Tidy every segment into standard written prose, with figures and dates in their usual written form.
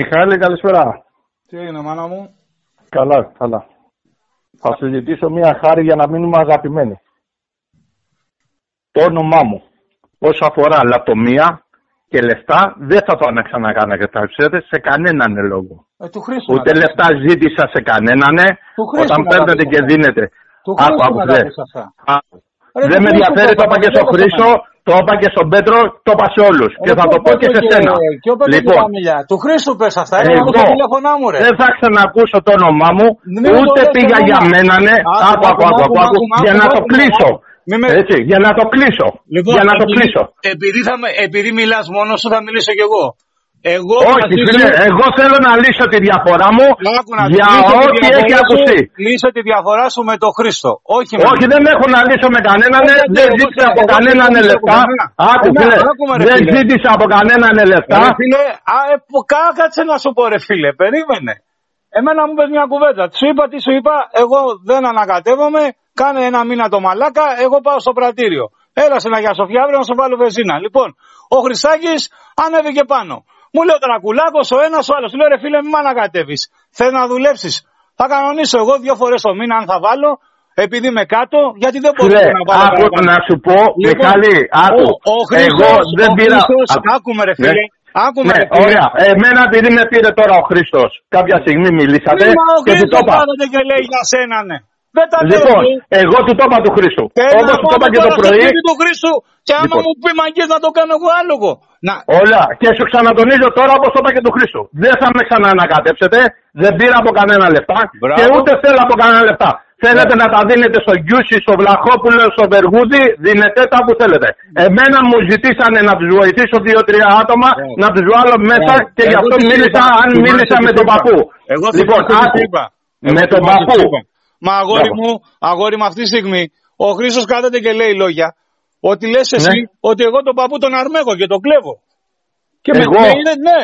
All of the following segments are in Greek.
Μιχάλη, καλησπέρα. Τι έγινε, μάνα μου? Καλά, καλά. Θα σου ζητήσω μία χάρη για να μείνουμε αγαπημένοι. Το όνομά μου, όσο αφορά λαπτομία και λεφτά, δεν θα το ξανακάνω και θα ξέρετε σε κανέναν λόγο. Του Χρήστου. Ούτε λεφτά ζήτησα σε κανέναν, όταν παίρνετε και δίνετε. Άκου, δεν με ενδιαφέρει, το είπα και στον Χρήστο, το είπα και στον Πέτρο, το είπα σε όλους. Και θα το πω και σε σένα. Λοιπόν, του Χρήστου πες αυτά, εγώ το τηλέφωνά μου, ρε. Δεν θα ξανακούσω το όνομά μου, ούτε πήγα για μένα, για να το κλείσω. Έτσι, για να το κλείσω. Για να το κλείσω. Επειδή μιλάς μόνος σου, θα μιλήσω κι εγώ. Όχι, φίλε, εγώ θέλω να λύσω τη διαφορά μου για ό,τι έχει ακουστεί. Λύσω τη διαφορά σου με τον Χρήστο. Όχι, δεν έχω να λύσω με κανέναν, δεν ζήτησα από κανέναν λεφτά. Άκου, φίλε, δεν ζήτησα από κανέναν λεφτά. Κάτσε να σου πω, ρε φίλε, περίμενε. Εμένα μου πες μια κουβέντα. Σου είπα τι σου είπα, εγώ δεν ανακατεύομαι. Κάνε ένα μήνα το μαλάκα, εγώ πάω στο πρατήριο. Έλα σε ένα Αγία Σοφιά αύριο να σου βάλω βενζίνα. Λοιπόν, ο Χρυσάκης ανέβηκε πάνω. Μου λέει ο Δρακουλάκος, ο ένας, ο άλλος. Του λέω, ρε φίλε, μην μ' ανακατεύεις. Θέλει να δουλέψεις. Θα κανονίσω εγώ 2 φορές το μήνα αν θα βάλω, επειδή είμαι κάτω, γιατί δεν μπορώ να βάλω. Άκου να σου πω, Μιχάλη, άκου. Εγώ δεν πήρα. Άκουμε, ρε φίλε. Ωραία. Εμένα επειδή με πήρε τώρα ο Χρήστος, κάποια στιγμή μιλήσατε και του το είπα. Και λέει για σένα, ναι. Λοιπόν, εγώ του το είπα του Χρήστου. Όπως του το είπα και το πρωί. Του Χρήστου, και άμα μου πει μαγκές να το κάνω εγώ άλογο. Όλα. Και σου ξανατονίζω τώρα όπως το είπα και του Χρήστου. Δεν θα με ξαναανακατέψετε. Δεν πήρα από κανένα λεφτά. Και ούτε θέλω από κανένα λεφτά. Θέλετε να τα δίνετε στο Γκιούσι, στο Βλαχόπουλο, στο Βεργούδι, δίνετε τα που θέλετε. Εμένα μου ζητήσανε να τους βοηθήσω 2-3 άτομα, να τους βάλω μέσα και γι' αυτό μίλησα αν μίλησα με τον παππού. Λοιπόν, με τον παππού. Μα αγόρι μου αυτή τη στιγμή, ο Χρήστος κάθεται και λέει λόγια, ότι λες εσύ ότι εγώ τον παππού τον αρμέγω και τον κλέβω.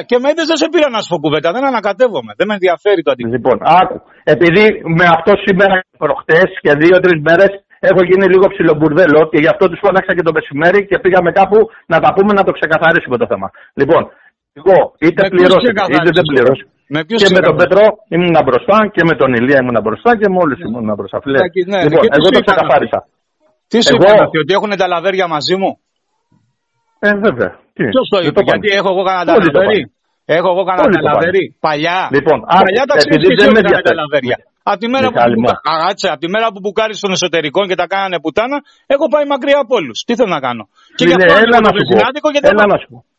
Και με είδες δεν σε πήρα να σου πω κουβέντα, δεν ανακατεύομαι, δεν με ενδιαφέρει το αντίκτυπο. Λοιπόν, άκου, επειδή με αυτό σήμερα προχτές και 2-3 μέρες έχω γίνει λίγο ψιλομπουρδέλο και γι' αυτό τους φώναξα και το μεσημέρι και πήγαμε κάπου να τα πούμε να το ξεκαθαρίσουμε το θέμα. Λοιπόν, εγώ είτε πληρώσω είτε δεν πληρώσω. Και με τον Πέτρο ήμουν μπροστά και με τον Ηλία ήμουν μπροστά και με όλους ήμουν μπροστά. Λοιπόν, εγώ το ξεκαθάρισα. Τι σου είπαν ότι έχουν τα λαβέρια μαζί μου? Βέβαια. Ποιος το είπε? Γιατί έχω εγώ κανένα λαβέρι? Έχω εγώ κανένα λαβέρι? Παλιά. Λοιπόν, τα ξέρεις τα λαβέρια. Από τη μέρα που μπουκάρεις των εσωτερικών και τα κάνανε πουτάνα, έχω πάει μακριά από όλους. Τι θέλω να κάνω? Και γι' αυτό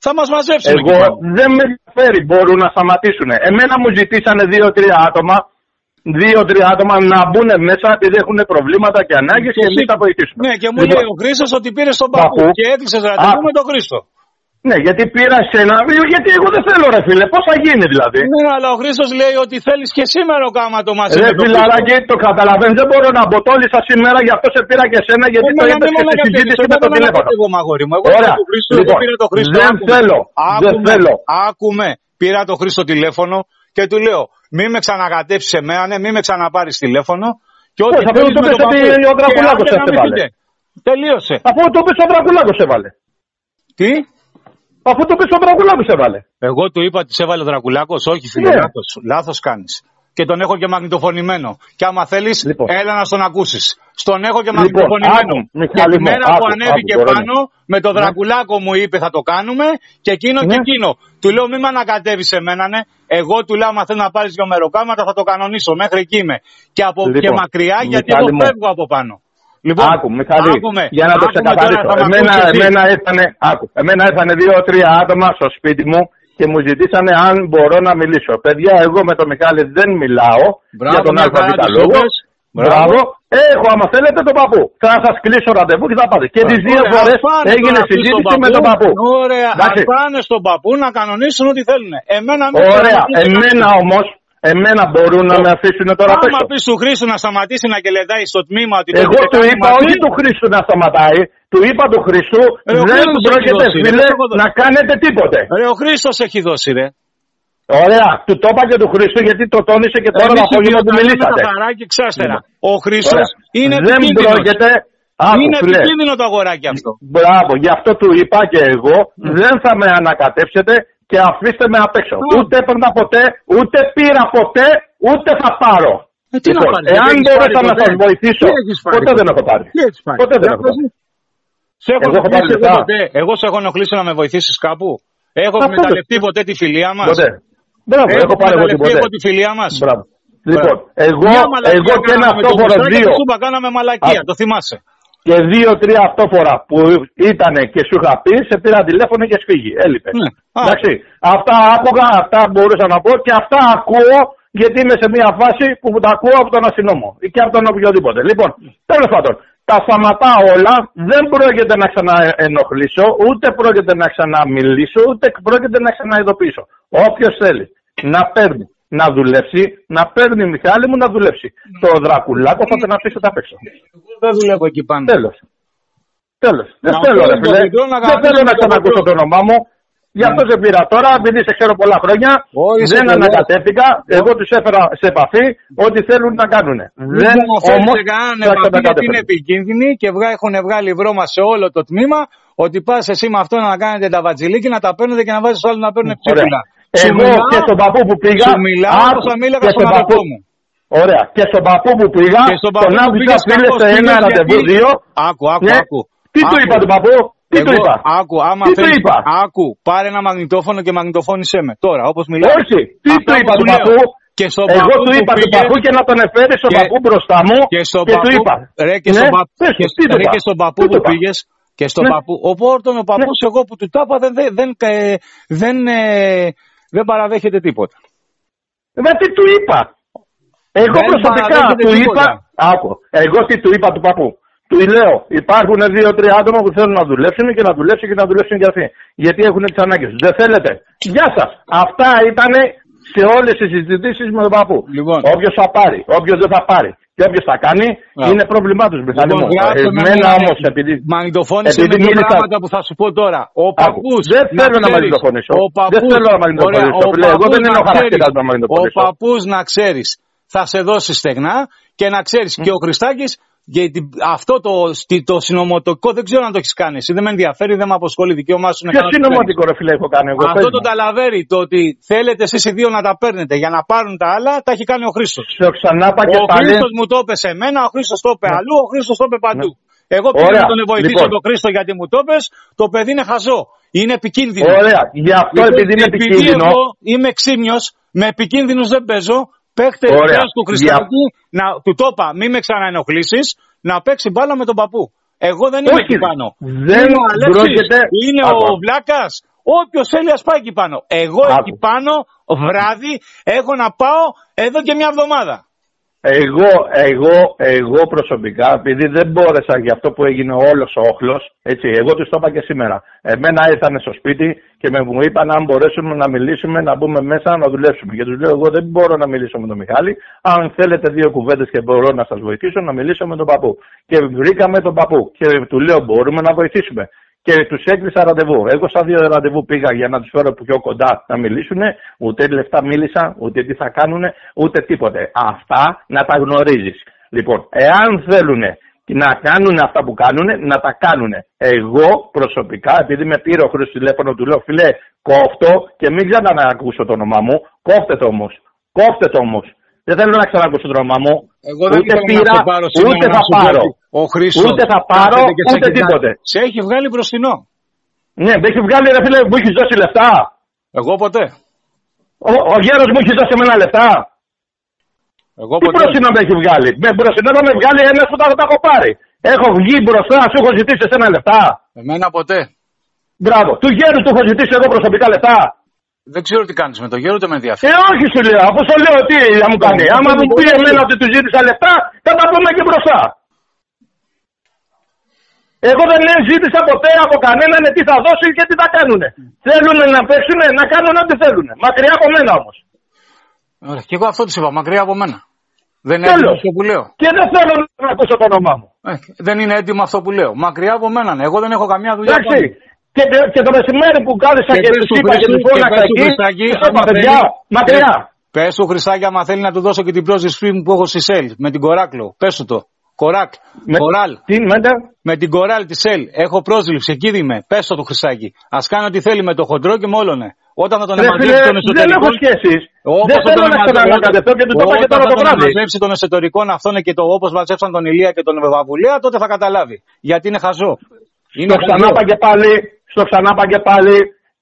θα μας μαζέψουν. Εγώ δεν με ενδιαφέρει, μπορούν να σταματήσουν. Εμένα μου ζητήσανε 2-3 άτομα. 2-3 άτομα να μπουν μέσα επειδή έχουν προβλήματα και ανάγκες και εμείς θα βοηθήσουμε. Ναι, και μου λέει ο Χρήστος ότι πήρε στον παππού και έδειξες ραντεβού με τον Χρήστο. Ναι, γιατί πήρα σένα, γιατί εγώ δεν θέλω ρε φίλε, πώς θα γίνει δηλαδή. Ναι, αλλά ο Χρήστος λέει ότι θέλεις και σήμερα ο κάματο μαζί. Ρε φιλαράκι, το καταλαβαίνεις, δεν μπορώ να μποτόλησα σήμερα, γι' αυτό σε πήρα και σένα, γιατί το είπες και στη συζήτηση με το τηλέφωνο. Ωραία, δεν θέλω. Άκουμε, πήρα το Χρήστο τηλέφωνο και του λέω, μη με ξανακατέψεις εμένα, μη με ξαναπάρεις τηλέφωνο. Και ό,τι θέλεις με το παππού. Ο Δρακουλάκος έβαλε. Τελείωσε. Αφού το πεις ο Δρακουλάκος έβαλε. Τι? Αφού το πεις ο Δρακουλάκος έβαλε. Εγώ του είπα ότι σε έβαλε ο Δρακουλάκος, όχι φίλε, λάθος κάνεις. Και τον έχω και μαγνητοφωνημένο. Και άμα θέλεις, έλα να τον ακούσεις. Στον έχω και μαγνητοφωνημένο. Τη μέρα που ανέβηκε πάνω, με τον Δρακουλάκο μου είπε θα το κάνουμε και εκείνο και εκείνο. Του λέω μη με ανακατεύεις εμένα, ναι. Εγώ του λέω άμα θέλει να πάρεις 2 μεροκάματα θα το κανονίσω. Μέχρι εκεί είμαι. Και μακριά γιατί εγώ φεύγω από πάνω. Λοιπόν, Μιχάλη, για να το ξεκαθαρίσω. Εμένα ήρθανε 2-3 άτομα στο σπίτι μου και μου ζητήσανε αν μπορώ να μιλήσω. Παιδιά, εγώ με τον Μιχάλη δεν μιλάω για τον ΑΒ λόγο. Μπράβο. Έχω, άμα θέλετε, τον παππού. Θα σας κλείσω ραντεβού και θα πάτε. Και τις 2 φορές έγινε συζήτηση με τον παππού. Ωραία, ας πάνε στον παππού να κανονίσουν ό,τι θέλουν. Ωραία, εμένα όμως. Εμένα μπορούν να με αφήσουν τώρα πίσω. Άμα πεις του Χρήστου να σταματήσει να κελετάει στο τμήμα ότι... Εγώ του είπα όχι του Χρήστου να σταματάει. Του είπα του Χρήστου δεν του πρόκειται φίλε να κάνετε τίποτε. Ρε ο Χρήστος έχει δώσει ρε. Ωραία, του το είπα και του Χρήστου γιατί το τόνισε και τώρα το απόγευμα που μιλήσατε. Ο Χρήστος είναι επικίνδυνος. Είναι επικίνδυνο το αγοράκι αυτό. Μπράβο, γι' αυτό του είπα και εγώ δεν θα με ανακατέψετε και αφήστε με απ' έξω. Ούτε έπαιρνα ποτέ, ούτε πήρα ποτέ, ούτε θα πάρω. Λοιπόν, εάν μπορούσα να σας βοηθήσω, ποτέ δεν έχω πάρει. Ποτέ δεν έχω πάρει. Εγώ σε έχω ενοχλήσει να με βοηθήσεις κάπου? Έχω εκμεταλλευτεί ποτέ τη φιλία μας? Μπράβο, έχω πάρει εγώ τη φιλία μας. Λοιπόν, εγώ και ένα αυτόφορο 2. Κάναμε μαλακία, το θυμάσαι. Και 2-3 αυτόφορα που ήταν και σου είχα πει, σε πήρα τηλέφωνο και σφίγγει. Έλειπε. Εντάξει. Αυτά άκουγα, αυτά μπορούσα να πω και αυτά ακούω, γιατί είμαι σε μια φάση που τα ακούω από τον αστυνόμο ή και από τον οποιοδήποτε. Λοιπόν, τέλος πάντων, τα σταματάω όλα, δεν πρόκειται να ξαναενοχλήσω, ούτε πρόκειται να ξαναμιλήσω, ούτε πρόκειται να ξαναειδοποιήσω. Όποιος θέλει να παίρνει, να δουλέψει, να παίρνει Μιχάλη μου να δουλέψει. Το Δρακουλάκο θα τον αφήσω τα παίξω. Δεν δουλεύω εκεί πάνω. Τέλος. Δεν θέλω, ρε φίλε. Δεν θέλω να ξανακούσω το όνομά μου. Γι' αυτό σε πήρα τώρα, επειδή σε ξέρω πολλά χρόνια. Δεν ανακατεύτηκα. Εγώ τους έφερα σε επαφή ό,τι θέλουν να κάνουν. Δεν όμως γιατί είναι επικίνδυνοι και έχουν βγάλει βρώμα σε όλο το τμήμα ότι πας εσύ με αυτό να κάνετε τα βατζιλίκι, να τα παίρνετε και να βάζεις άλλους να παίρνουν ψήφιλα. Εγώ και στον παππού που πήγα. Σου μιλάω όπως θα μίλαγα στον αδερφό μου. Ωραία. Και στον παππού που πήγα, τον άφησα φίλε σε ένα ραντεβού 2. Άκου. Τι του είπα του παππού? Τι του είπα? Άκου, πάρε ένα μαγνητόφωνο και μαγνητοφώνησέ με. Τώρα, όπως μιλάω. Όχι, τι του είπα του παππού? Εγώ του είπα του παππού και να τον εφέρει στον παππού μπροστά μου και του είπα. Και στον παππού που πήγες. Και στον παππού. Οπότε ο παππούς εγώ που του τάπα δεν παραδέχεται τίποτα. Τι του είπα? Εγώ προσωπικά του είπα. Άκου. Εγώ τι του είπα του παππού? Του λέω, υπάρχουν 2-3 άτομα που θέλουν να δουλέψουν και να δουλέψουν και να δουλέψουν και αυτοί. Γιατί έχουν τις ανάγκες τους. Δεν θέλετε? Γεια σας. Αυτά ήταν σε όλες τις συζητήσεις με τον παππού. Λοιπόν. Όποιος θα πάρει, όποιος δεν θα πάρει και όποιος θα κάνει, είναι πρόβλημά τους. Εμένα όμως, επειδή μαγνητοφώνησε με δύο πράγματα που θα σου πω τώρα. Ο παππούς. Δεν θέλω να μαγνητοφωνήσω. Δεν θέλω να μαγνητοφωνήσω. Εγώ δεν είναι ο χαρακτήρας να μαγνητοφωνήσω. Ο παππούς, να ξέρεις, θα σε δώσει στεγνά και να ξέρεις και ο Χριστάκης. Γιατί αυτό το συνωμοτικό δεν ξέρω αν το έχεις κάνει. Εσύ δεν με ενδιαφέρει, δεν με αποσχολεί. Δικαίωμά σου. Ποιο συνωμοτικό, ρε φίλε, έχω κάνει εγώ? Αυτό το ταλαβέρι, το ότι θέλετε εσείς οι δύο να τα παίρνετε για να πάρουν τα άλλα, τα έχει κάνει ο Χρήστος. Ο Χρήστος μου το είπε σε μένα, ο Χρήστος το είπε αλλού, ο Χρήστος το είπε παντού. Εγώ πήγα να τον βοηθήσω τον Χρήστο γιατί μου το είπε, το παιδί είναι χαζό. Είναι επικίνδυνο. Ωραία, γι' αυτό επειδή είναι επικίνδυνο. Εγώ είμαι ξύμιος, με επικίνδυνους δεν παίζω. Παίχτε του Χριστάκη, του το είπα, μην με ξαναενοχλήσεις, να παίξει μπάλα με τον παππού. Εγώ δεν είμαι εκεί πάνω. Δεν πρόκειται. Είναι ο Βλάκας. Όποιος θέλει ας πάει εκεί πάνω. Εγώ εκεί πάνω βράδυ έχω να πάω εδώ και μια εβδομάδα. Εγώ προσωπικά, επειδή δεν μπόρεσα για αυτό που έγινε όλος ο όχλος, έτσι, εγώ τους το είπα και σήμερα. Εμένα ήρθανε στο σπίτι και μου είπαν αν μπορέσουμε να μιλήσουμε, να μπούμε μέσα να δουλέψουμε. Και τους λέω εγώ δεν μπορώ να μιλήσω με τον Μιχάλη. Αν θέλετε 2 κουβέντες και μπορώ να σας βοηθήσω, να μιλήσω με τον παππού. Και βρήκαμε τον παππού και του λέω μπορούμε να βοηθήσουμε. Και τους έκλεισα ραντεβού. Εγώ στα 2 ραντεβού πήγα για να τους φέρω πιο κοντά να μιλήσουν. Ούτε λεφτά μίλησα, ούτε τι θα κάνουν, ούτε τίποτε. Αυτά να τα γνωρίζεις. Λοιπόν, εάν θέλουν να κάνουν αυτά που κάνουν, να τα κάνουν. Εγώ προσωπικά, επειδή με πήρε ο Χρήστος τηλέφωνο, του λέω φίλε, κόφτω και μην ξαναακούσω το όνομά μου. Κόφτε το όμως. Δεν θέλω να ξανακούσω το όνομά μου. Εγώ δεν ούτε πήρα, ούτε θα πάρω. Ούτε θα πάρω, ούτε τίποτε. Σε έχει βγάλει μπροστινό. Ναι, με έχει βγάλει, ρε φίλε, μου έχει δώσει λεφτά. Εγώ ποτέ. Ο γέρος μου έχει δώσει εμένα λεφτά. Εγώ τι μπροστινό με έχει βγάλει? Με μπροστινό θα με βγάλει ένας που τα έχω πάρει. Έχω βγει μπροστά, σου έχω ζητήσει εσένα λεφτά. Εμένα ποτέ. Μπράβο. Του γέρου του έχω ζητήσει εγώ προσωπικά λεφτά. Δεν ξέρω τι κάνεις με το γέρο, ούτε με ενδιαφέρει. Όχι σου λέω, αφού σου λέω τι θα μου κάνει. Άμα μου πει εμένα ότι του ζήτησα λεφτά, θα τα πούμε και μπροστά. Εγώ δεν ζήτησα ποτέ από κανέναν τι θα δώσει και τι θα κάνουνε. Θέλουν να παίξουν, να κάνουν ό,τι θέλουν. Μακριά από μένα όμως. Ωραία, και εγώ αυτό τους είπα, μακριά από μένα. Δεν είναι έτοιμο αυτό που λέω. Και δεν θέλω να ακούσω το όνομά μου. Δεν είναι έτοιμο αυτό που λέω. Μακριά από μένα. Εγώ δεν έχω καμιά δουλειά. Και το μεσημέρι που κάθισα και τους είπα και τους φώναξα εκεί, παιδιά, μακριά. Πες του Χριστάκη άμα θέλει να του δώσω και την πρόσβηση που έχω στη ΣΕΛ με την Κοράκλο. Πες του το. Κοράκ. Κοράλ. Τι με την Κοράλ τη ΣΕΛ. Έχω πρόσληψη. Εκεί είμαι. Πες το του Χριστάκη. Ας κάνει ό,τι θέλει με το χοντρό και με όλωνε. Όταν θα τον μαζέψει τον εσωτερικό. Δεν έχω σχέσεις. Δεν θέλω να τον ανακατευτώ και του το είπα και τώρα το βράδυ. Αν μαζέψει τον εσωτερικών αυτόν και το όπως μαζέψαν τον Ηλία και τον Βαβουλέα, τότε θα καταλάβει. Γιατί είναι χαζό. Στο ξανάπα και πάλι,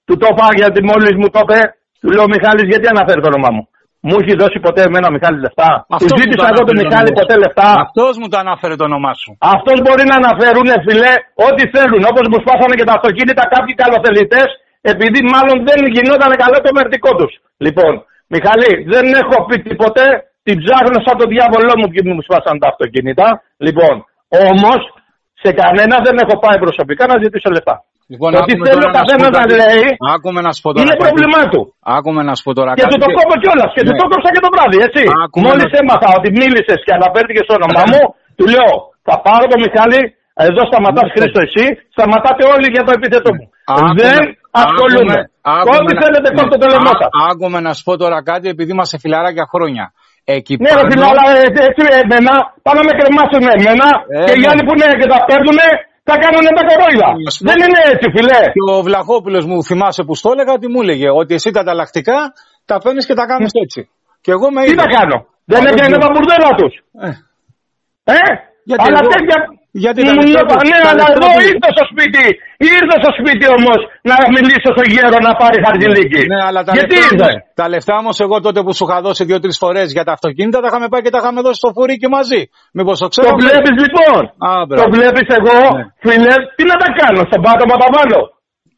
του το είπα γιατί μόλις μου το είπε, του λέω Μιχάλης, γιατί αναφέρει το όνομά μου. Μου έχει δώσει ποτέ εμένα ο Μιχάλης λεφτά. Του ζήτησα εγώ τον Μιχάλη ποτέ λεφτά. Αυτός μου το αναφέρει το όνομά σου. Αυτός μπορεί να αναφέρουν, φιλέ, ό,τι θέλουν. Όπως μου σπάσανε και τα αυτοκίνητα κάποιοι καλοθελητές, επειδή μάλλον δεν γινόταν καλό το μερτικό τους. Λοιπόν, Μιχάλη, δεν έχω πει τίποτε. Την ψάχνω σαν το διάβολό μου και μου σπάσανε τα αυτοκίνητα. Λοιπόν, όμως, σε κανένα δεν έχω πάει προσωπικά να ζητήσω λεφτά. Λοιπόν, ότι θέλει ο καθένας να λέει είναι πρόβλημά του. Άκουμε να σου πω τώρα. Και του το κόβω κιόλας. Και του το κόψα και το βράδυ, έτσι. Μόλις έμαθα ότι μίλησες και αναφέρθηκες στο όνομά μου, του λέω θα πάρω τον Μιχάλη, εδώ σταματάς Χρήστο εσύ, σταματάτε όλοι για το επίθετο μου. Δεν ασχολούμαι. Ό,τι θέλετε κόψτε το λαιμό σας. Άκουμε να σου πω τώρα κάτι επειδή είμαστε φιλαράκια χρόνια. Ναι, ρε φίλε, αλλά έτσι εμένα πάνε να με κρεμάσουν εμένα και οι άλλοι που είναι και τα παίρνουνε. Θα κάνουνε τα κορόιδα. Δεν είναι έτσι, φιλέ. Και ο Βλαχόπουλος μου θυμάσαι που στο έλεγα ότι μου έλεγε ότι εσύ τα ανταλλακτικά τα παίρνεις και τα κάνεις έτσι. Και εγώ με τι τα κάνω. Δεν έκανε τα μπουρδέλα τους. Αλλά τέτοια. Ναι, αλλά εδώ ήρθε στο σπίτι. Ήρθε στο σπίτι όμως να μιλήσω στο γέρο να πάρει χαρτζηλίκι. Ναι, αλλά γιατί ήρθε. Τα λεφτά όμως εγώ τότε που σου είχα δώσει 2-3 φορές για τα αυτοκίνητα τα είχαμε πάει και τα είχαμε δώσει στο φουρίκι μαζί. Μήπως το ξέρω. Το βλέπεις λοιπόν. Το βλέπεις εγώ, φίλε, τι να τα κάνω. Στον πάτωμα τα βάλω.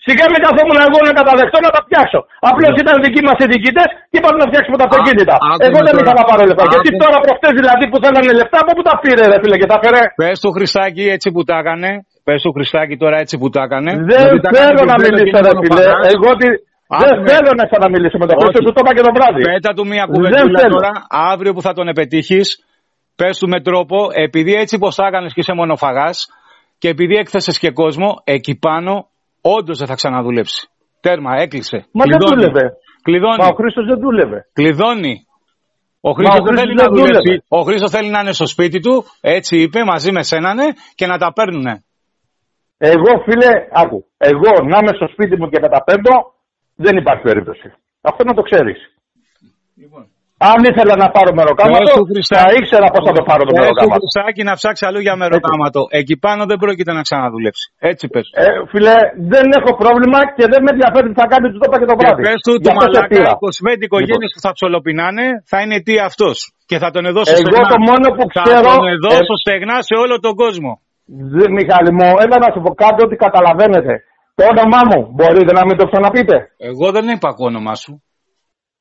Σιγά με καθόμουν εγώ να καταδεχτώ να τα φτιάξω. Απλώς ήταν δικοί μας οι διοικητές και είπαν να φτιάξουμε τα αυτοκίνητα. Εγώ δεν είχα να πάρω λεφτά. Γιατί τώρα προχτές δηλαδή που θέλανε λεφτά, από πού τα πήρε, ρε φίλε, και τα φέρε. Πες του Χριστάκη έτσι που τα έκανε. Πες του Χριστάκη τώρα έτσι που τα έκανε. Δεν θέλω να μιλήσω, ρε φίλε. Εγώ δεν θέλω να ξαναμιλήσω με τον Χρήστο, του το είπα και το βράδυ. Πέτα του μία κουβεντούλα τώρα, αύριο που θα τον επετύχεις. Πες του με τρόπο, επειδή έτσι πως τα έκανες και είσαι μονοφαγάς και επειδή έκθεσες και κόσμο, εκεί πάνω. Όντως δεν θα ξαναδουλέψει. Τέρμα, έκλεισε. Μα δεν δούλευε. Κλειδώνει. Μα ο Χρήστος δεν δούλευε. Κλειδώνει. Ο Χρήστος δεν θέλει να δουλέψει. Ο Χρήστος θέλει να είναι στο σπίτι του, έτσι είπε, μαζί με σένανε και να τα παίρνουνε. Εγώ, φίλε, άκου. Εγώ να είμαι στο σπίτι μου και να τα παίρνω, δεν υπάρχει περίπτωση. Αυτό να το ξέρεις. Λοιπόν. Αν ήθελα να πάρω μεροκάματο, θα ήξερα πώς θα το πάρω το μεροκάματο. Χρυσάκι να ψάξει αλλού για μεροκάματο. Εκεί πάνω δεν πρόκειται να ξαναδουλέψει. Έτσι πες. Φίλε, δεν έχω πρόβλημα και δεν με ενδιαφέρει τι θα κάνει, του το είπα και το βράδυ. Και πες του, το μαλάκα, 25 οικογένειες που θα ψολοπινάνε θα είναι τι αυτός. Και θα τον εδώσω εγώ στεγνά. Το μόνο που ξέρω. Θα τον εδώσω στεγνά σε όλο τον κόσμο. Μιχάλη μου, έλα να σου πω κάτι ότι καταλαβαίνετε. Το όνομά μου μπορείτε να μην το ξαναπείτε. Εγώ δεν είπα όνομά σου.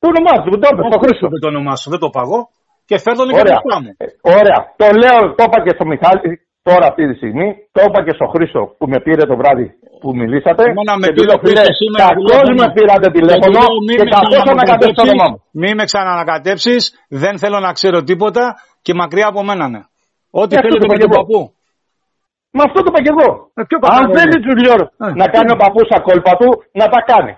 Το όνομά σου, το είπες, το Χρήστο. Το όνομά σου, δεν το παγώ και φέρνω και το όνομά μου. Ωραία. Το λέω, το είπα και στο Μιχάλη τώρα αυτή τη στιγμή, το είπα και στο Χρήστο που με πήρε το βράδυ που μιλήσατε. Και του λέω, φίλε, κακώς με πήρατε τηλέφωνο και κακώς ανακατέψεις το όνομά μου. Μη με ξανανακατέψεις, δεν θέλω να ξέρω τίποτα και μακριά από μένα ναι. Ό,τι θέλετε με τον παππού. Μα αυτό το είπα και εγώ. Αν θέλει του λέω να κάνει ο παππούς τα κόλπα του, να τα κάνει.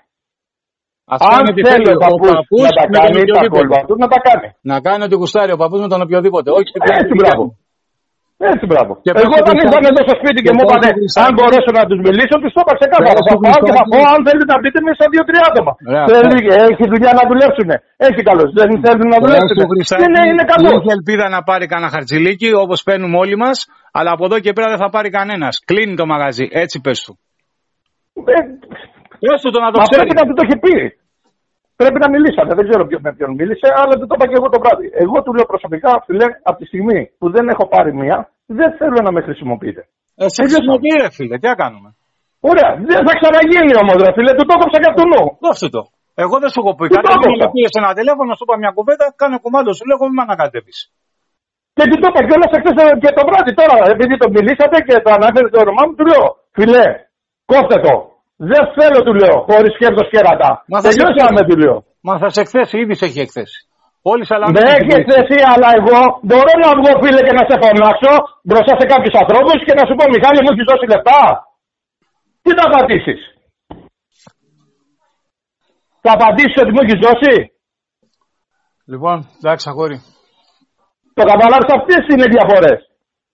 Αν θέλει ο παππούς να τα κάνει τα κόλπα του, να τα κάνει. Να κάνει ότι γουστάρει ο παππούς με τον οποιοδήποτε. Έτσι μπράβο. Έτσι μπράβο. Εγώ όταν ήρθαν εδώ στο σπίτι και μου είπανε αν μπορέσω να τους μιλήσω, τους το είπα ξεκάθαρα. Θα πάω και θα πω αν θέλετε να πείτε με στα 2-3 άτομα. Έχει δουλειά να δουλέψουν. Έχει καλώς. Δεν θέλουν να δουλέψουν. Είναι καλό. Έχει ελπίδα να πάρει κανένα χαρτζηλίκι όπως παίρνουμε όλοι μας, αλλά από εδώ και πέρα δεν θα πάρει κανένας. Κλείνει το μαγαζί. Έτσι πες του. Έστω το να το ξέρει. Πρέπει να του το έχει πει. Πρέπει να μιλήσατε. Δεν ξέρω με ποιον μίλησε, αλλά δεν το είπα και εγώ το βράδυ. Εγώ του λέω προσωπικά, φίλε, από τη στιγμή που δεν έχω πάρει μία, δεν θέλω να με χρησιμοποιείτε. Σε χρησιμοποιεί, ρε φίλε, τι να κάνουμε. Ωραία, δεν θα ξαναγίνει όμως, ρε φίλε, του το έκοψα και αυτού νου. Δώστε το. Εγώ δεν σου έχω πει κάτι. Μου πήρε ένα τηλέφωνο, σου είπα μια κουβέντα, κάνω κουμάντο, σου λέω, μην με ανακατεύεις. Και του το είπα κιόλας και το βράδυ τώρα, επειδή το μιλήσατε και το αναφέρετε το όνομά μου, του λέω, φίλε, κόφτε το. Δεν θέλω, του λέω, χωρίς κέρδος κέρατα. Τελειώσαμε, του λέω. Μα θα σε εκθέσει, ήδη σε έχει εκθέσει. Όλοι με έχει εκθέσει, αλλά εγώ μπορώ να βγω, φίλε, και να σε φωνάξω μπροστά σε κάποιους ανθρώπους και να σου πω, Μιχάλη, μου έχεις δώσει λεφτά. Τι θα απαντήσεις. Θα απαντήσεις ότι μου έχεις δώσει. Λοιπόν, εντάξει, αγόρι. Το καταλάβεις, αυτές είναι οι διαφορές.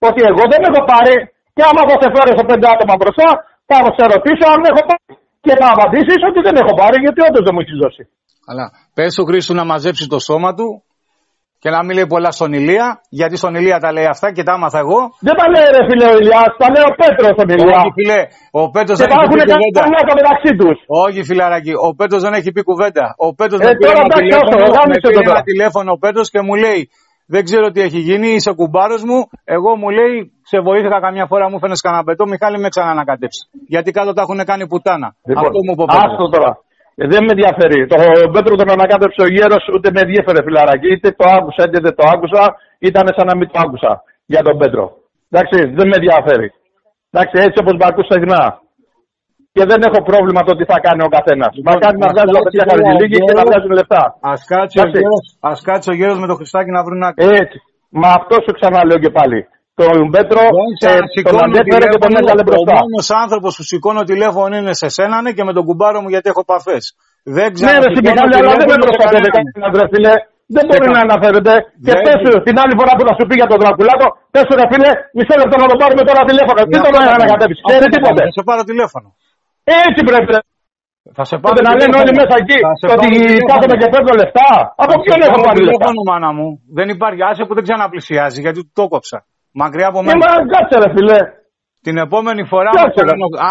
Ότι εγώ δεν έχω πάρει και άμα θα σε φέρω σε 5 άτομα μπροστά, θα σε ρωτήσω αν έχω πάρει. και να απαντήσεις ότι δεν έχω πάρει γιατί όντως δεν μου έχεις δώσει. Αλλά πες του Χρήστου να μαζέψει το σώμα του και να μην λέει πολλά στον Ηλία, γιατί στον Ηλία τα λέει αυτά και τα άμαθα εγώ. Δεν τα λέει ρε φίλε ο Ηλιάς, τα λέει ο Πέτρος στον Ηλία. Όχι φίλε, ο Πέτρος δεν έχει πει κουβέντα. Μεταξύ τους. Όχι φιλαράκι, ο Πέτρος δεν έχει πει κουβέντα. Ο Πέτρος με πήρε ένα τηλέφωνο ο Πέτρος και μου λέει δεν ξέρω τι έχει γίνει, είσαι κουμπάρος μου. Εγώ μου λέει σε βοήθηκα καμιά φορά, μου φαίνες κανένα πετό, Μιχάλη με ξανανακατέψει. Γιατί κάτω τα έχουν κάνει πουτάνα. Λοιπόν, αυτό μου είπε ο Πέτρος. τώρα. Δεν με ενδιαφέρει. Το Πέτρο τον ανακάτεψε ο γέρος, ούτε με ενδιαφέρε φιλαράκι. Είτε το άκουσα είτε δεν το άκουσα, ήταν σαν να μην το άκουσα για τον Πέτρο. Εντάξει, δεν με ενδιαφέρει. Εντάξει, έτσι όπως με ακούς συχνά. Και δεν έχω πρόβλημα το τι θα κάνει ο καθένας. Μα κάνει να βγάζει τα παιδιά χαριτιλίκη και να βγάζουν λεφτά. Ας κάτσει ο γέρος με το Χριστάκι να βρουν άκρη. Έτσι. Μα αυτό σου ξαναλέω και πάλι. Τον Πέτρο τον ανέφερε και τον έβγαλε μπροστά. Ο μόνος άνθρωπος που σηκώνω τηλέφωνο είναι σε σένα και με τον κουμπάρο μου γιατί έχω παφές. Δεν ξέρω. Ναι, ρε Μιχάλη, αλλά δεν με προστατεύει κανένα, ρε φίλε. Δεν μπορεί να αναφέρεται. Και πες την άλλη φορά που θα σου πει για τον Δρακουλάτο, πες ρε φίλε, μισό λεπτό να το πάρουμε τώρα τηλέφωνο. Τι τον ανακατεύεις, ξέρει τίποτε. Θα σε πάρω τηλέφωνο. Έτσι πρέπει. Θα σε πάρω να λένε όλοι μέσα εκεί ότι κάθομαι και παίρνω λεφτά. Από ποιον έχω πάρει λεφτά. Μάνα μου. Δεν υπάρχει, άσε που δεν ξαναπλησιάζει γιατί το κόψα. Μακριά από μένα. Κάτσε ρε φίλε. Την επόμενη φορά,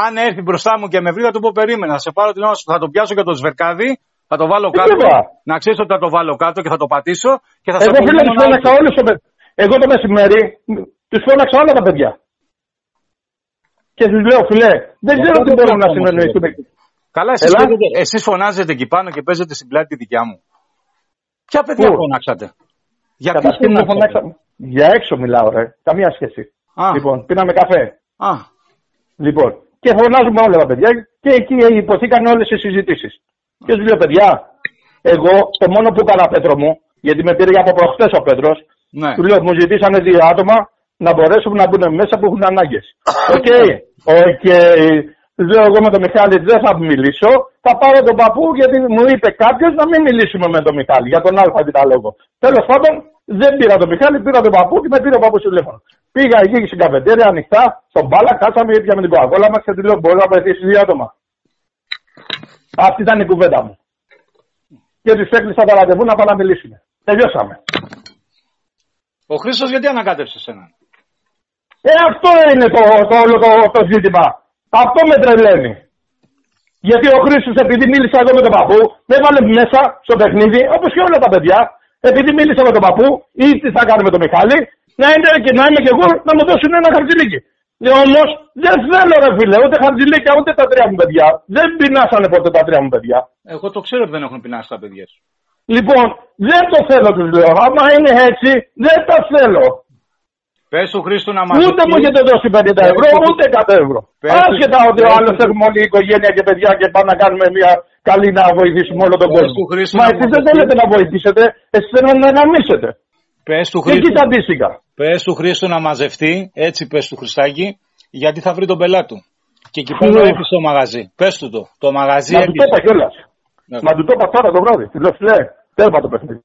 αν έρθει μπροστά μου και με βρει, θα του πω περίμενα. Θα σε πάρω την ώρα, θα το πιάσω και το σβερκάδι, θα το βάλω κάτω. Να ξέρεις ότι θα το βάλω κάτω και θα το πατήσω και θα σε πω. Εγώ το μεσημέρι τους φώναξα όλα τα παιδιά. Και τους λέω, φιλέ, δεν ξέρω τι μπορούν να συνεννοηθούν. Καλά, εσείς φωνάζετε εκεί πάνω και παίζετε στην πλάτη τη δικιά μου. Ποια παιδιά φωνάξατε? Για έξω μιλάω, ρε. Καμία σχέση. Λοιπόν, πίναμε καφέ. Λοιπόν, και φωνάζουμε όλα τα παιδιά και εκεί υποθήκαν όλες οι συζητήσεις. Και τους λέω, παιδιά, εγώ το μόνο που έκανα, Πέτρο μου, γιατί με πήρε από προχτές ο Πέτρος, του λέω, μου ζητήσανε 2 άτομα να μπορέσουν να μπουν μέσα που έχουν ανάγκες. Οκ. Του λέω, εγώ με τον Μιχάλη δεν θα μιλήσω, θα πάρω τον παππού γιατί μου είπε κάποιος να μην μιλήσουμε με τον Μιχάλη για τον ΑΒ λόγο. Τέλος πάντων, δεν πήρα τον Μιχάλη, πήρα τον παππού και με πήρε ο παππούς στο τηλέφωνο. Πήγα εκεί στην καφετέρια ανοιχτά, στον μπάλα, κάτσαμε ήπια με την κοκακόλα μας και του λέω: μπορεί να βοηθήσει 2 άτομα. Αυτή ήταν η κουβέντα μου. Και τους έκλεισα τα ραντεβού να πάνε να μιλήσουμε. Τελειώσαμε. Ο Χρήστος γιατί ανακάτεψε εσένα? Αυτό είναι το ζήτημα. Αυτό με τρελαίνει. Γιατί ο Χρήστος, επειδή μίλησα εδώ με τον παππού, με έβαλε μέσα στο παιχνίδι, όπως και όλα τα παιδιά, επειδή μίλησα με τον παππού ή τι θα κάνει με τον Μιχάλη, να είμαι και εγώ να μου δώσουν ένα χαρτζηλίκι. Όμως δεν θέλω ρε φίλε, ούτε χαρτζηλίκια ούτε τα 3 μου παιδιά. Δεν πεινάσανε ποτέ τα 3 μου παιδιά. Εγώ το ξέρω ότι δεν έχουν πεινάσει τα παιδιά σου. Λοιπόν, δεν το θέλω τους λέω. Άμα είναι έτσι, δεν το θέλω. Πες του Χρήστου να μαζευτεί. Ούτε μου έχετε δώσει 50 ευρώ, ούτε 100 ευρώ. Άσχετα ότι ο άλλος έχουμε όλη η οικογένεια και παιδιά και πάμε να κάνουμε μια καλή να βοηθήσουμε όλο τον κόσμο. Μα εσείς δεν θέλετε να βοηθήσετε, εσείς θέλετε να γαμίσετε. Πες του Χρήστου. Και εκεί τα αντίστοιχα. Πες του Χρήστου να μαζευτεί, έτσι πες του Χριστάκη, γιατί θα βρει τον πελάτη του. Και εκεί πάνω έρθει στο μαγαζί. Πες του το μαγαζί. Μα του το είπα κιόλας. Μα του το είπα τώρα το βράδυ. Του λέω φιλέ, τέρμα το παιχνίδι.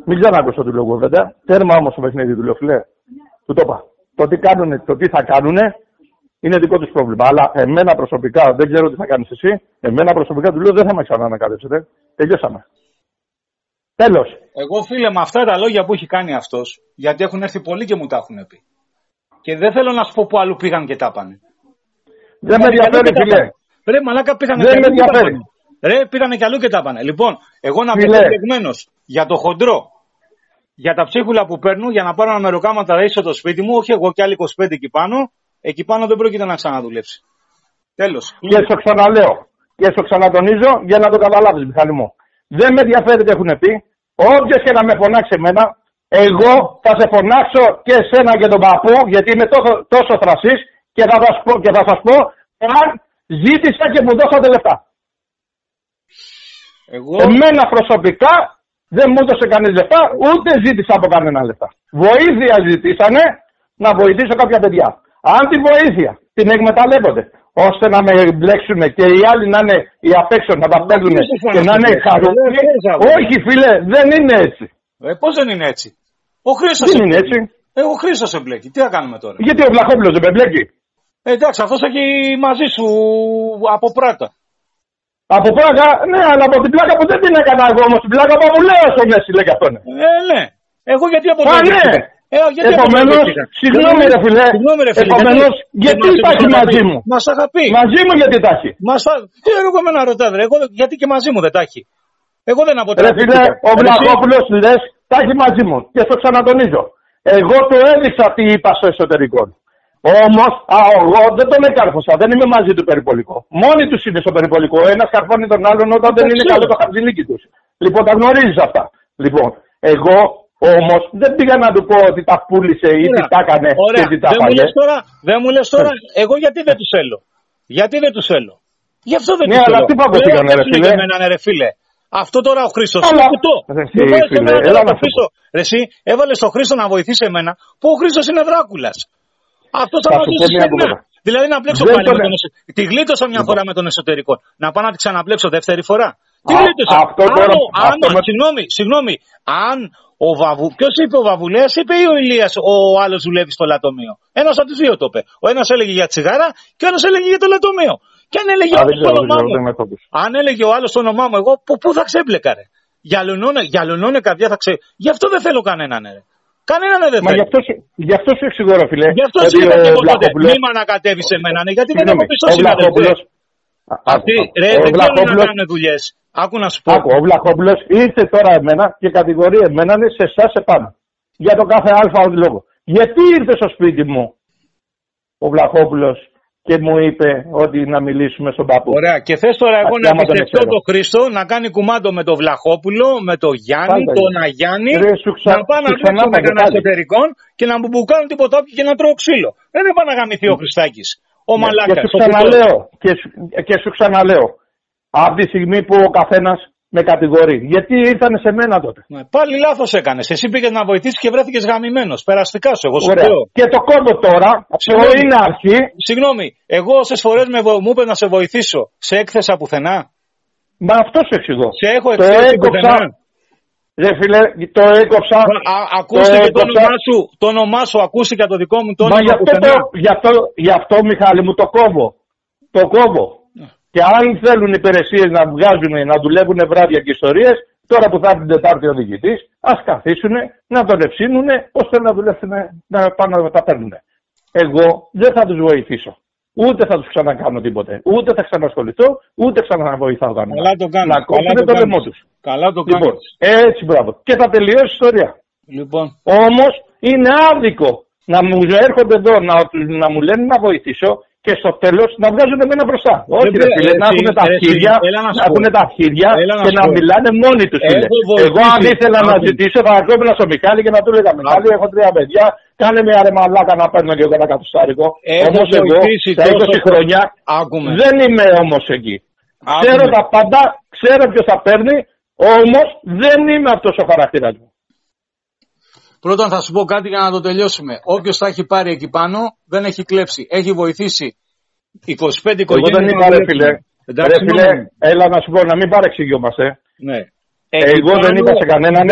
Μην ξανάκουσα του λέω βέβαια. Τέρμα όμως το παιχνίδι του λέω φιλέ. Του το είπα. Το τι θα κάνουνε είναι δικό τους πρόβλημα. Αλλά εμένα προσωπικά, δεν ξέρω τι θα κάνεις εσύ, εμένα προσωπικά του λέω δεν θα με ξαναανακατεύσετε. Τελειώσαμε. Τέλος. Εγώ φίλε με αυτά τα λόγια που έχει κάνει αυτός, γιατί έχουν έρθει πολλοί και μου τα έχουν πει. Και δεν θέλω να σου πω που αλλού πήγαν και τα πάνε. Δεν με ενδιαφέρει φίλε. Ρε μαλάκα πήγανε δεν με ενδιαφέρει. Ρε πήγανε κι αλλού και τα πάνε. Λοιπόν, εγώ να είμαι εγμένος για το χοντρό. Για τα ψίχουλα που παίρνω, για να πάρω ένα μεροκάμα τα ρέισω το σπίτι μου, όχι εγώ κι άλλοι 25 εκεί πάνω δεν πρόκειται να ξαναδουλέψει. Τέλος. Και στο ξαναλέω και στο ξανατονίζω για να το καταλάβεις, Μιχάλη μου. Δεν με ενδιαφέρει τι έχουν πει. Όποιος και να με φωνάξει εμένα, εγώ θα σε φωνάξω και εσένα και τον παππού, γιατί είμαι τόσο θρασής και θα σας πω εάν ζήτησα και μου δώσατε λεφτά. Εμένα προσωπικά δεν μου έδωσε κανείς λεφτά, ούτε ζήτησα από κανένα λεφτά. Βοήθεια ζητήσανε να βοηθήσω κάποια παιδιά. Αν τη βοήθεια την εκμεταλλεύονται, ώστε να με μπλέξουν και οι άλλοι να είναι οι απ' έξω να τα παίρνουν και να είναι χαρούμενοι. Όχι φίλε, δεν είναι έτσι. Πώς δεν είναι έτσι? Ο Χρήστος δεν είναι έτσι. Ο Χρήστος εμπλέκει. Τι θα κάνουμε τώρα? Γιατί ο Βλαχόπουλος δεν με μπλέκει? Εντάξει, αυτός έχει μαζί σου από πράτα. Από Πράγα, ναι, αλλά από την πλάκα που δεν την έκανα εγώ όμως. Την πλάκα που μου λέω στο Μέση, λέει και αυτό είναι. Ναι. Εγώ γιατί από Επομένως, συγγνώμη ρε φίλε, επομένως, γιατί υπάρχει μαζί μου. Μας αγαπεί. Μαζί μου γιατί τα έχει. Τι εγώ με να ρωτάτε, εγώ γιατί και μαζί μου δεν τα έχει. Εγώ δεν αποτελώ. Ρε φίλε, ο Βλαχόπουλος λες, τα έχει μαζί μου. Και στο ξανατονίζω. Εγώ του έδειξα τι είπα στο εσωτερικό. Όμως, εγώ δεν τον έκαρφωσα, δεν είμαι μαζί του περιπολικό. Μόνοι τους είναι στο περιπολικό. Ένας καρφώνει τον άλλον όταν δεν είναι καλό το χαρτζηλίκι τους. Λοιπόν, τα γνωρίζεις αυτά. Λοιπόν, εγώ όμως δεν πήγα να του πω ότι τα πούλησε ή τι τα έκανε και τι τα πάγε. Δεν μου λες τώρα, εγώ γιατί δεν τους θέλω. Γιατί δεν τους θέλω. Γι' αυτό δεν τους θέλω. Ναι, αλλά τι παποτήκανε ρε φίλε. Αυτό τώρα ο Χρήστος. Εσύ έβαλες τον Χρήστο να βοηθήσει εμένα, που ο Χρήστος είναι Δράκουλας. Αυτό θα βοηθήσει εμένα. Δηλαδή να πλέξω πάλι με τον εσωτερικό. Τη γλίτωσα μια φορά με τον εσωτερικό. Να πάω να τη ξαναπλέξω δεύτερη φορά. Τι γλίτωσα. Συγγνώμη. Αν ο ποιος είπε ο Βαβουλέας, είπε ή ο Ηλίας, ο άλλος δουλεύει στο λατομείο. Ένας από τους δύο το είπε. Ο ένας έλεγε για τσιγάρα και ο άλλος έλεγε για το λατομείο. Και αν έλεγε το όνομά μου. Αν έλεγε ο άλλος το όνομά μου, εγώ πού θα ξέμπλεκα, ρε. Γιαλουνώνε καρδιά θα ξέ. Γι' αυτό δεν θέλω κανέναν, ρε. Κανέναν δεν θέλω. Γι' αυτό σου εξηγώ, ρε φίλε. Γι' αυτό σου είπα και εγώ τότε. Μη με ανακατεύεις εμένα, ναι, γιατί δεν έχω πιστό συναδελφέ. Αυτοί, ρε, δεν θέλουν να κάνουν δουλειές. Άκου να σου πω. Ο Βλαχόπουλος ήρθε τώρα εμένα και κατηγορεί εμένα σε εσάς επάνω. Για τον κάθε αλφα λόγο. Γιατί ήρθε στο σπίτι μου ο Βλαχόπουλος και μου είπε ότι να μιλήσουμε στον παππού. Ωραία. Και θες τώρα εγώ να εμπιστευτώ τον Χρήστο να κάνει κουμάντο με τον Βλαχόπουλο, με τον Γιάννη, τον Αγιάννη, να πάω να βγάλω με κανένα εσωτερικών και να μου μπουκάνουν τίποτα και να τρώω ξύλο. Δεν πάει να γαμηθεί ο Χριστάκης. Ο μαλάκας. Και σου ξαναλέω. Από τη στιγμή που ο καθένας με κατηγορεί. Γιατί ήρθανε σε μένα τότε. Πάλι λάθος έκανες. Εσύ πήγες να βοηθήσεις και βρέθηκες γαμημένος. Περαστικά σου, εγώ σου λέω. Και το κόμπο τώρα, είναι αρχή. Συγγνώμη, εγώ όσες φορές μου είπε να σε βοηθήσω, σε έκθεσα πουθενά. Μα αυτό σου εξηγώ. Σε έχω εκθέσει πουθενά. Ρε φίλε, το έκοψα. Ακούστηκε το όνομά σου, ακούστηκε το δικό μου το όνομα. Μα γι' αυτό Μιχάλη μου το κόβω. Το κόβω. Και αν θέλουν οι υπηρεσίες να βγάζουν, να δουλεύουν βράδια και ιστορίες, τώρα που θα έρθει την Τετάρτη ο διοικητής, ας καθίσουν να τον ευσύνουν ώστε να δουλεύουν, να πάνε να τα παίρνουν. Εγώ δεν θα τους βοηθήσω. Ούτε θα τους ξανακάνω τίποτε. Ούτε θα ξανασχοληθώ, ούτε ξαναβοηθάω κανένα. Καλά το κάνεις. Να κόψουν το λαιμό τους. Καλά το κάνεις. Λοιπόν, έτσι μπράβο. Και θα τελειώσει η ιστορία. Λοιπόν. Όμως είναι άδικο να μου έρχονται εδώ να μου λένε να βοηθήσω. Και στο τέλος να βγάζουν εμένα μπροστά. Όχι ρε φίλε, να έχουν τα αρχίδια, και να μιλάνε μόνοι τους. Εγώ αν ήθελα να ζητήσω θα έρχομαι στο Μιχάλη και να του έλεγα Μιχάλη έχω 3 παιδιά, κάνε μια ρε μαλάκα να παίρνω και εγώ ένα κατοστάρικο. Όμως εγώ στα 20 χρόνια δεν είμαι όμως εκεί. Ξέρω τα πάντα, ξέρω ποιος θα παίρνει, όμως δεν είμαι αυτός ο χαρακτήρας μου. Πρώτον θα σου πω κάτι για να το τελειώσουμε. Όποιος θα έχει πάρει εκεί πάνω δεν έχει κλέψει. Έχει βοηθήσει 25 οικογένειες. Εγώ δεν είπα ρε φίλε. Ρε φίλε, έλα να σου πω να μην παρεξηγιόμαστε. Ναι. Εγώ δεν είπα σε κανέναν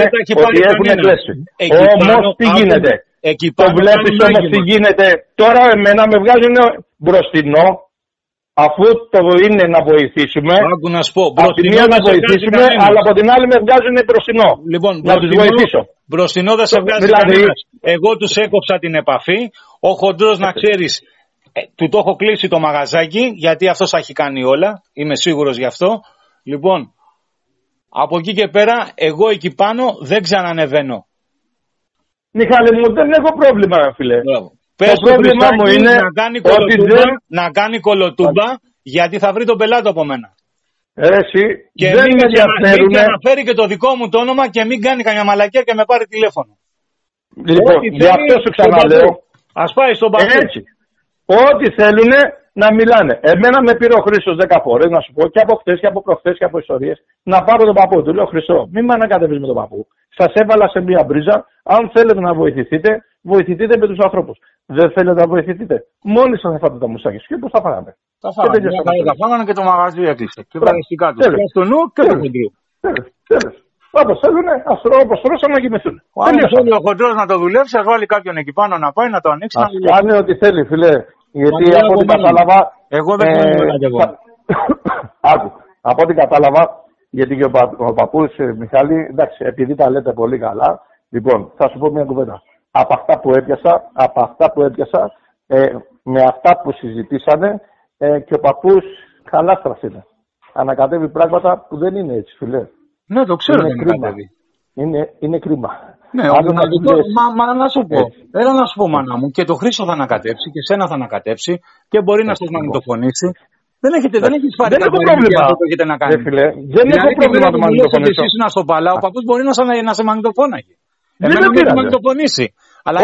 ότι έχουν κλέψει. Όμως τι γίνεται. Το βλέπεις όμως τι γίνεται. Τώρα εμένα με βγάζουν μπροστινό. Αφού το είναι να βοηθήσουμε, από τη μία να βοηθήσουμε, αλλά από την άλλη με βγάζουν μπροστινό. Λοιπόν, να τους βοηθήσω. Μπροστινό δεν σε βγάζει κανένας. Εγώ τους έκοψα την επαφή. Ο χοντρός να ξέρεις, του το έχω κλείσει το μαγαζάκι, γιατί αυτός θα έχει κάνει όλα. Είμαι σίγουρος γι' αυτό. Λοιπόν, από εκεί και πέρα, εγώ εκεί πάνω δεν ξανανεβαίνω. Μιχάλη μου, δεν έχω πρόβλημα, φίλε. Μπράβο. Πες το πρόβλημά μου είναι να κάνει κολοτούμπα γιατί θα βρει τον πελάτο από μένα. Εσύ και δεν με ενδιαφέρουν. Και να φέρει και το δικό μου το όνομα και μην κάνει καμιά μαλακία και με πάρει τηλέφωνο. Λοιπόν, γι' αυτό σου ξαναλέω. Ας πάει στον παππού. Έτσι. Ό,τι θέλουν να μιλάνε. Εμένα με πήρε ο Χρήστος 10 φορές να σου πω και από χτες και από προχτές και από ιστορίες να πάρω τον παππού. Του λέω Χρυσό, μην με ανακατεύεις με τον παππού. Σας έβαλα σε μία μπρίζα. Αν θέλετε να βοηθηθείτε, βοηθηθείτε με τους ανθρώπους. Δεν θέλετε να βοηθηθείτε. Μόλις σας θα φάτε τα μουσάκια και πώς θα φάγανε. Τα φάγανε και το μαγαζί έκλεισε. Και πραγματικά του. Και στο νου και το χοντρού. Τέλος. Όπως θέλουνε, όπως τρώσαν να κοιμηθούν. Αν θέλει ο χοντρός να το δουλεύσει, ας βάλει κάποιον εκεί πάνω να πάει να το ανοίξει. Ας κάνει ό,τι θέλει, φίλε. Γιατί από ό,τι κατάλαβα. Εγώ δεν θέλω να κατεβώ. Άκου. Από ό,τι κατάλαβα, γιατί και ο παππούς Μιχάλη, εντάξει, επειδή τα λέτε πολύ καλά, λοιπόν, θα σου πω μια κουβέντα. Από αυτά που έπιασα, με αυτά που συζητήσανε, και ο παππούς χαλάστρας είναι. Ανακατεύει πράγματα που δεν είναι έτσι, φιλέ. Ναι, το ξέρω ότι ανακατεύει. Είναι κρίμα. Ναι, μα να σου πω. Έλα να σου πω, μάνα μου, και το Χρήστο θα ανακατέψει και σένα θα ανακατέψει και μπορεί να σας μαγνητοφωνήσει. Δεν έχεις πάρει δεν έχω πρόβλημα. Αυτό που έχετε να κάνετε. Δεν έχω πρόβλημα να το μαγνητοφωνήσω. Εσείς να στο παλά, ο παππούς μπορεί να σε μαγνητοφώναγε. Εμένα με έχει μαγνητοφωνήσει. Αλλά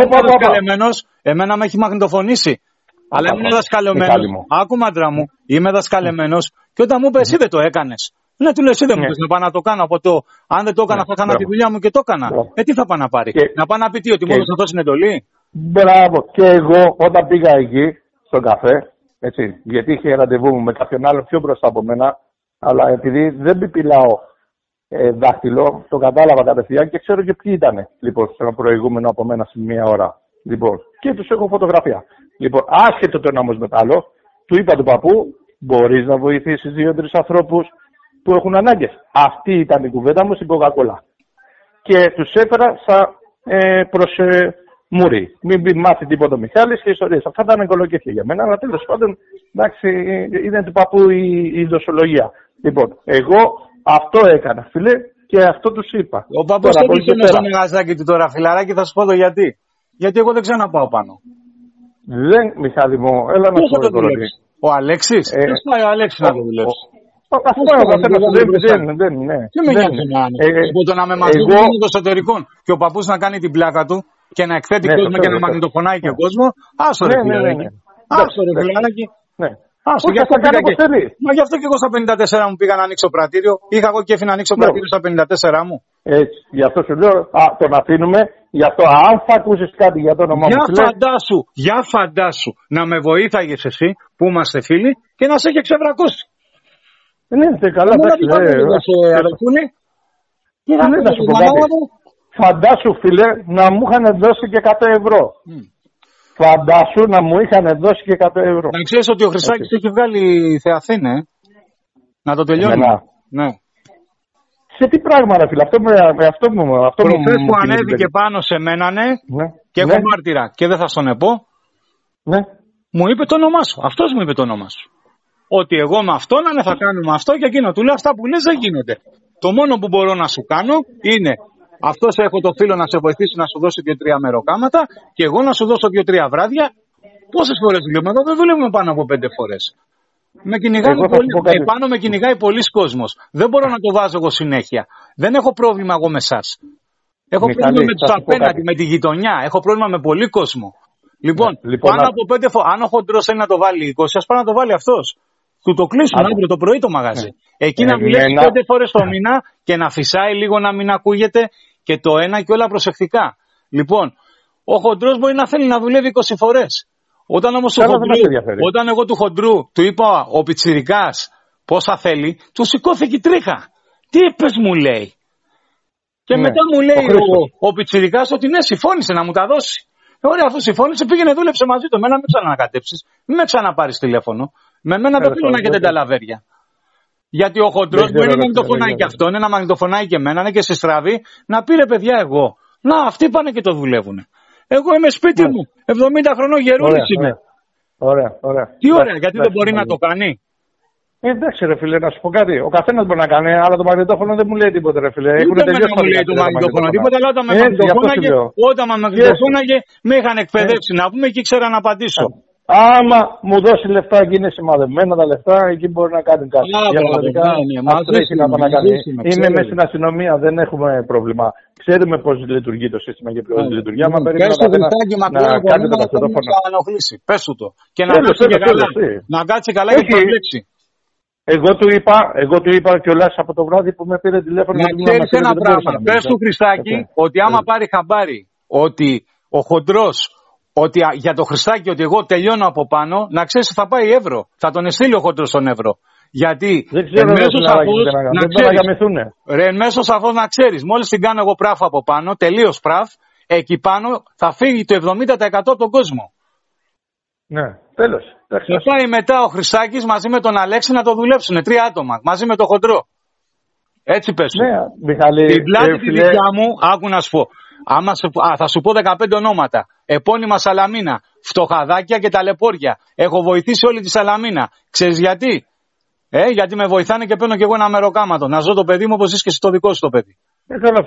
εμένα με έχει μαγνητοφωνήσει. Αλλά είμαι δασκαλεμένος. Άκου, μάντρα μου, είμαι δασκαλεμένος και όταν μου είπε εσύ δεν το έκανες. Ναι, του λέω εσύ δεν μου πες να πάω να το κάνω. Αν δεν το έκανα, θα έκανα τη δουλειά μου και το έκανα. Τι θα πάει να πάρει, να πάει να πει τι, ότι μόνο θα δώσει εντολή. Μπράβο. Και εγώ όταν πήγα εκεί στον καφέ, έτσι, γιατί είχε ραντεβού μου με κάποιον άλλο πιο μπροστά από μένα, αλλά επειδή δεν πιπιλάω δάχτυλο, το κατάλαβα κατευθείαν και ξέρω και ποιοι ήταν. Λοιπόν, στο προηγούμενο από μένα σε μία ώρα. Λοιπόν, και τους έχω φωτογραφία. Λοιπόν, άσχετο το ένα όμως με το άλλο, του είπα του παππού, μπορείς να βοηθήσεις 2-3 ανθρώπους που έχουν ανάγκες. Αυτή ήταν η κουβέντα μου στην Coca-Cola. Και τους έφερα σαν προς μουρί. Μην μάθει τίποτα ο Μιχάλης και ιστορίες. Αυτά ήταν κολοκύθια για μένα, αλλά τέλος πάντων, εντάξει, είναι του παππού η δοσολογία. Λοιπόν, εγώ αυτό έκανα, φίλε, και αυτό τους είπα. Ο παππούς δεν πήγαινε στο μαγαζάκι του τώρα, φιλαράκι, θα σου πω το γιατί. Γιατί εγώ δεν ξαναπάω πάνω. Δεν, Μιχάλη μου, έλα να σου πω το ρωτήσω. Ο Αλέξης, πώς πάει ο Αλέξης να το δουλέψει. Δεν, ναι. Τι με νοιάζει να είναι. Εγώ το να με μαζεύει είναι το εσωτερικό. Και ο παππούς να κάνει την πλάκα του και να εκθέτει κόσμο και να μαγνητοφωνάει και ο κόσμο. Άσο ρε φιλαράκι. Άσο ρε φιλαράκι. Άσο, μα γι' αυτό και εγώ στα 54 μου πήγα να ανοίξω πρατήριο. Είχα εγώ και έφυγα να ανοίξω πρατήριο στα 54 μου. Έτσι, γι' αυτό σου λέω, τον αφήνουμε. Γι' αυτό, αν θα ακούσεις κάτι για το όνομά μου. Για φαντάσου να με βοήθαγες εσύ που είμαστε φίλοι και να σε είχε ξεβρακώσει. Ναι, καλά, φαντάσου, φίλε, να μου είχαν δώσει και 100 ευρώ. Φαντάσου να μου είχαν δώσει και 100 ευρώ. Να ξέρεις ότι ο Χρυσάκης έχει βγάλει Θεαθήνε. Να το τελειώνει. Ναι. Σε τι πράγμα, ρε φίλε, αυτό μου. Προχθές που ανέβηκε πάνω σε μένα, ναι, και έχω μάρτυρα και δεν θα στον πω. Ναι. Μου είπε το όνομά σου. Αυτός μου είπε το όνομά σου. Ότι εγώ με αυτόν θα κάνουμε αυτό και εκείνο. Του λέω αυτά που λες δεν γίνονται. Το μόνο που μπορώ να σου κάνω είναι αυτός έχω το φίλο να σε βοηθήσει να σου δώσει 2-3 μεροκάματα και εγώ να σου δώσω 2-3 βράδια. Πόσες φορές δουλεύουμε εδώ, δεν δουλεύουμε πάνω από 5 φορές. Επάνω με κυνηγάει πολλοί κόσμος. Δεν μπορώ να το βάζω εγώ συνέχεια. Δεν έχω πρόβλημα εγώ με εσάς. Έχω πρόβλημα με τους απέναντι, με τη γειτονιά. Έχω πρόβλημα με πολύ κόσμο. Λοιπόν, πάνω από 5 φορές. Αν ο χοντρός θέλει να το βάλει 20, ας πάει να το βάλει αυτός. Του το κλείσουν αύριο το πρωί το μαγαζί. Εκεί να δουλεύει 5 φορές το μήνα και να φυσάει λίγο να μην ακούγεται και το ένα και όλα προσεκτικά. Λοιπόν, ο χοντρός μπορεί να θέλει να δουλεύει 20 φορές. Όταν εγώ του χοντρού του είπα ο πιτσιρικάς πόσα θέλει, του σηκώθηκε η τρίχα. Τι είπες, μου λέει. Και μετά μου λέει ο πιτσιρικάς ότι ναι, συμφώνησε να μου τα δώσει. Ωραία, αφού συμφώνησε, πήγαινε, δούλεψε μαζί του. Εμένα μην ξανανακατέψεις, μην με ξαναπάρεις τηλέφωνο. Με μένα δεν θέλω να έχετε τα λαβέρια. Γιατί ο χοντρός μπορεί να μαγνητοφωνάει και αυτόν, να μαγνητοφωνάει και εμένα, να και σε στραβή, να πει ρε παιδιά εγώ. Να, αυτοί πάνε και το δουλεύουν. Εγώ είμαι σπίτι μου. 70 χρονών γερούλης είμαι. Ωραία. Τι ωραία, γιατί δεν μπορεί να το κάνει. Εντάξει, ρε φίλε, να σου πω κάτι. Ο καθένας μπορεί να κάνει, αλλά το μαγνητόφωνο δεν μου λέει τίποτα, ρε φίλε. Έχουν τελειώσει μου λέει το μαγνητόφωνο τίποτα, αλλά όταν με μαγνητοφώναγε, με είχαν εκπαιδεύσει να πούμε και ήξερα να απαντήσω. Άμα μου δώσει λεφτά και είναι σημαδεμένα τα λεφτά, εκεί μπορεί να κάνει κάτι. Διαφορετικά, είμαι μέσα στην αστυνομία, δεν έχουμε πρόβλημα. Ξέρουμε πώς λειτουργεί το σύστημα και πώς λειτουργεί. Άμα περιμένει να κάνει το ταχυδρόφωνο. Πες του το. Και να κάτσει καλά. Να κάτσει καλά και να βλέψει. Εγώ του είπα κιόλας από το βράδυ που με πήρε τηλέφωνο. Να ξέρεις ένα πράγμα. Πες του Χριστάκη ότι άμα πάρει χαμπάρι ότι ο χοντρός, ότι για το Χριστάκη ότι εγώ τελειώνω από πάνω, να ξέρεις θα πάει Εύρο. Θα τον εστείλει ο χοντρός στον Εύρο. Γιατί εν μέσω σαφώς να ξέρεις, μόλις την κάνω εγώ πράφα από πάνω, τελείως πράφ, εκεί πάνω θα φύγει το 70% από τον κόσμο. Ναι, τέλος. Και πάει μετά ο Χρυσάκης μαζί με τον Αλέξη να το δουλέψουν. 3 άτομα μαζί με το χοντρό. Έτσι πες. Ναι, Μιχάλη. Την πλάτη τη δικιά μου, άκου να σου πω. Θα σου πω 15 ονόματα. Επώνυμα Σαλαμίνα, φτωχαδάκια και ταλαιπώρια. Έχω βοηθήσει όλη τη Σαλαμίνα. Ξέρεις γιατί? Γιατί με βοηθάνε και παίρνω κι εγώ ένα μεροκάματο. Να ζω το παιδί μου όπως ζεις και εσύ το δικό σου το παιδί.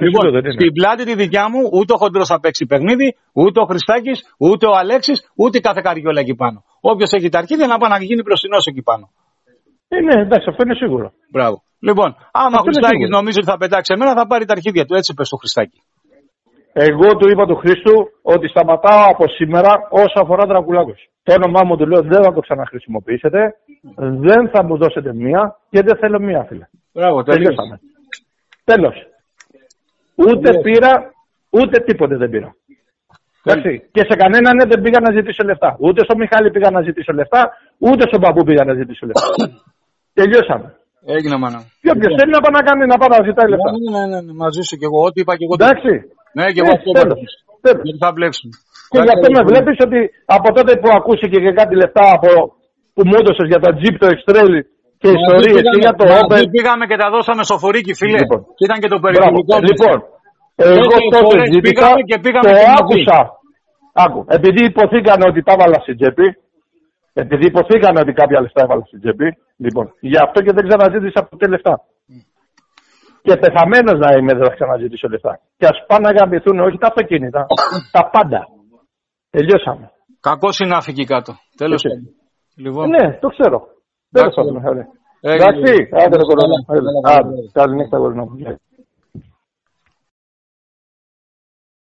Λοιπόν, στην πλάτη τη δικιά μου ούτε ο χοντρός θα παίξει παιχνίδι, ούτε ο Χριστάκης, ούτε ο Αλέξης, ούτε κάθε καριόλα εκεί πάνω. Όποιος έχει τα αρχίδια να πάει να γίνει μπροστινός εκεί πάνω. Ναι, εντάξει, αυτό είναι σίγουρο. Μπράβο. Λοιπόν, άμα ο Χριστάκης νομίζει ότι θα πετάξει εμένα, θα πάρει τα αρχίδια του. Έτσι πες στο Χριστάκη. Εγώ του είπα του Χρήστου ότι σταματάω από σήμερα όσο αφορά Δρακουλάκος. Το όνομά μου του λέω δεν θα το ξαναχρησιμοποιήσετε, δεν θα μου δώσετε μία και δεν θέλω μία, φίλε. Μπράβο, τελειώσαμε. Τέλος. Ούτε πήρα, ούτε τίποτε δεν πήρα. Εντάξει. Και σε κανέναν δεν πήγα να ζητήσω λεφτά. Ούτε στο Μιχάλη πήγα να ζητήσω λεφτά, ούτε στον παππού πήγα να ζητήσω λεφτά. Τελειώσαμε. Έγινε, μάνα. Και όποιος θέλει να πάει να κάνει, να πάει να ζητάει λεφτά. Ναι, μαζί σου κι εγώ. Ό,τι είπα κι εγώ. Εντάξει. Ναι, και εγώ αυτό θα μπλέξουμε. Και γι' αυτό με βλέπεις ότι από τότε που ακούστηκε και κάτι λεφτά που μου έδωσες για τα Jeep, το X-Trail και ιστορίες και για το Open. Πήγαμε και τα δώσαμε στο φορίκι, φίλε. Λοιπόν, και ήταν και το περιοδικό. Λοιπόν, εγώ τότε ζήτηκα, το άκουσα. Άκου, επειδή υποθήκανε ότι τα έβαλα στην τσέπη, επειδή υποθήκανε ότι κάποια λεφτά έβαλα στην τσέπη, λοιπόν, γι' αυτό και δεν ξαναζήτησα ποτέ λεφτά. Και πεθαμένος να είμαι, δεν θα ξαναζητήσω λεφτά. Και ας πάνε να γαμπηθούν όχι τα αυτοκίνητα, τα πάντα. Τελειώσαμε. Κακός είναι να φύγει κάτω. Τέλος πάντων. Λοιπόν. Ναι, το ξέρω. Τέλος πάντων. Εντάξει, άντε ρε κορώνα. Καληνύχτα, κορώνα.